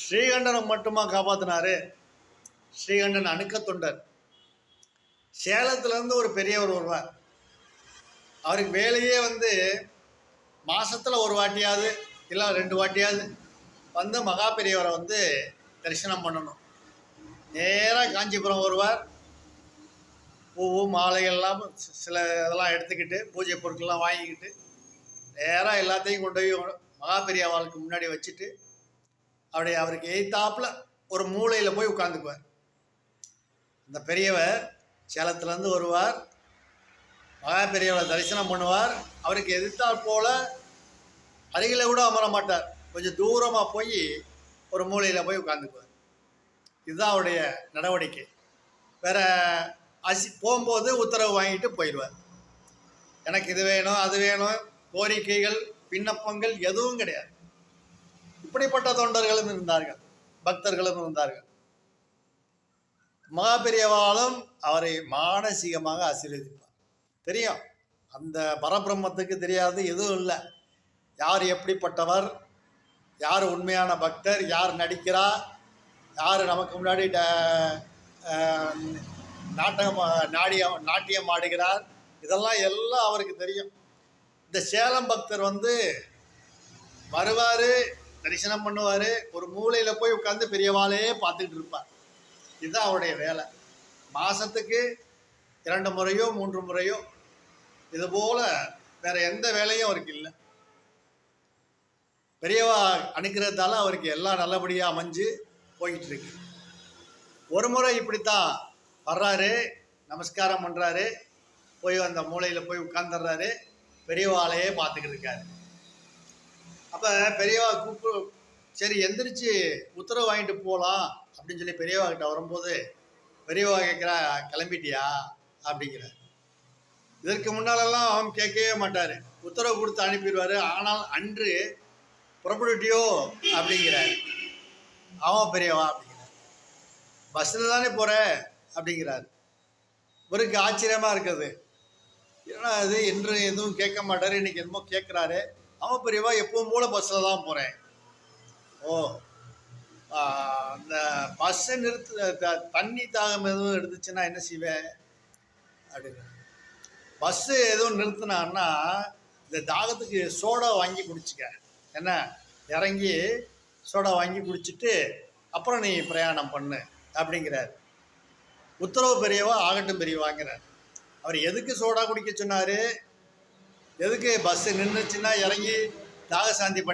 ஸ்ரீகண்டனை மட்டுமா காப்பாற்றினாரு? ஸ்ரீகண்டன் அணுக்க தொண்டர். சேலத்துலேருந்து ஒரு பெரியவர் வருவார். அவருக்கு வேலையே மாதத்தில் ஒரு வாட்டியாவது இல்லை 2 வாட்டியாவது மகா பெரியவரை தரிசனம் பண்ணணும். நேராக காஞ்சிபுரம் வருவார். பூவு மாலைகள்லாம் சில இதெல்லாம் எடுத்துக்கிட்டு பூஜை பொருட்கள்லாம் வாங்கிக்கிட்டு நேராக எல்லாத்தையும் கொண்டு போய் மகா பெரியவாளுக்கு முன்னாடி வச்சுட்டு அவருக்கு எய்த்தாப்பில் ஒரு மூலையில் போய் உட்காந்துக்குவார். அந்த பெரியவர் சேலத்துலேருந்து வருவார். மகா பெரியவரை தரிசனம் பண்ணுவார். அவருக்கு எதிர்த்தால் போல் அருகில் கூட அமர மாட்டார். கொஞ்சம் தூரமாக போய் ஒரு மூலையில் போய் உட்காந்துக்குவார். இதுதான் அவருடைய நடவடிக்கை. வேறு போகும்போது உத்தரவு வாங்கிட்டு போயிடுவார். எனக்கு இது வேணும் அது வேணும் கோரிக்கைகள் விண்ணப்பங்கள் எதுவும் கிடையாது. இப்படிப்பட்ட தொண்டர்களும் இருந்தார்கள், பக்தர்களும் இருந்தார்கள். மகா பெரியவாளும் அவரை மானசீகமாக ஆசீர்வதிப்பார். தெரியும், அந்த பரபிரம்மத்துக்கு தெரியாது எதுவும் இல்லை. யார் எப்படிப்பட்டவர், யார் உண்மையான பக்தர், யார் நடிக்கிறா, யார் நமக்கு முன்னாடி நாட்டியம் ஆடுகிறார், இதெல்லாம் எல்லாம் அவருக்கு தெரியும். இந்த சேலம் பக்தர் வருவார், தரிசனம் பண்ணுவார், ஒரு மூலையில் போய் உட்காந்து பெரியவாளே பார்த்துக்கிட்டு இருப்பார். இதுதான் அவருடைய வேலை. மாதத்துக்கு 2 முறையோ 3 முறையோ இதுபோல் வேறு எந்த வேலையும் அவருக்கு இல்லை. பெரியவா அனுக்கிறதால அவருக்கு எல்லாம் நல்லபடியாக அமைஞ்சு போயிட்டு இருக்கு. ஒரு முறை இப்படித்தான் வர்றாரு, நமஸ்காரம் பண்ணுறாரு, போய் அந்த மூலையில் போய் உட்காந்துடுறாரு, பெரியவாளையே பார்த்துக்கிட்டு இருக்காரு. அப்போ பெரியவா சரி எந்திரிச்சு உத்தரவு வாங்கிட்டு போகலாம் அப்படின்னு சொல்லி பெரியவா கிட்ட வரும்போது பெரியவா கேட்குறா, கிளம்பிட்டியா அப்படிங்கிறார். இதற்கு முன்னாலெல்லாம் அவன் கேட்கவே மாட்டார், உத்தரவு கொடுத்து அனுப்பிடுவார். ஆனால் அன்று புறப்பட்டுட்டியோ அப்படிங்கிறார். அவன் பெரியவா அப்படிங்கிறார். பஸ்ஸில் தானே போகிற அப்படிங்கிறார். இவருக்கு ஆச்சரியமாக இருக்குது. ஏன்னா அது என்று எதுவும் கேட்க மாட்டார், இன்றைக்கி என்னமோ கேட்குறாரு. அவன் பெரியவா எப்பவும் போல பஸ்ஸில் தான் போகிறேன். ஓ, அந்த பஸ்ஸை தண்ணி தாகம் எதுவும் எடுத்துச்சுன்னா என்ன செய்வேன் அப்படின்னு. பஸ்ஸு எதுவும் நிறுத்தினான்னா இந்த தாகத்துக்கு சோடா வாங்கி குடிச்சிக்க, என்ன இறங்கி சோடா வாங்கி குடிச்சிட்டு அப்புறம் நீ பிரயாணம் பண்ணு அப்படிங்கிறார். உத்தரவு பெரியவா ஆகட்டும் பெரியவாங்கிறார். அவர் எதுக்கு சோடா குடிக்க சொன்னார், எதுக்கு பஸ்ஸு நின்றுச்சுன்னா இறங்கி தாக சாந்தி பண்ணி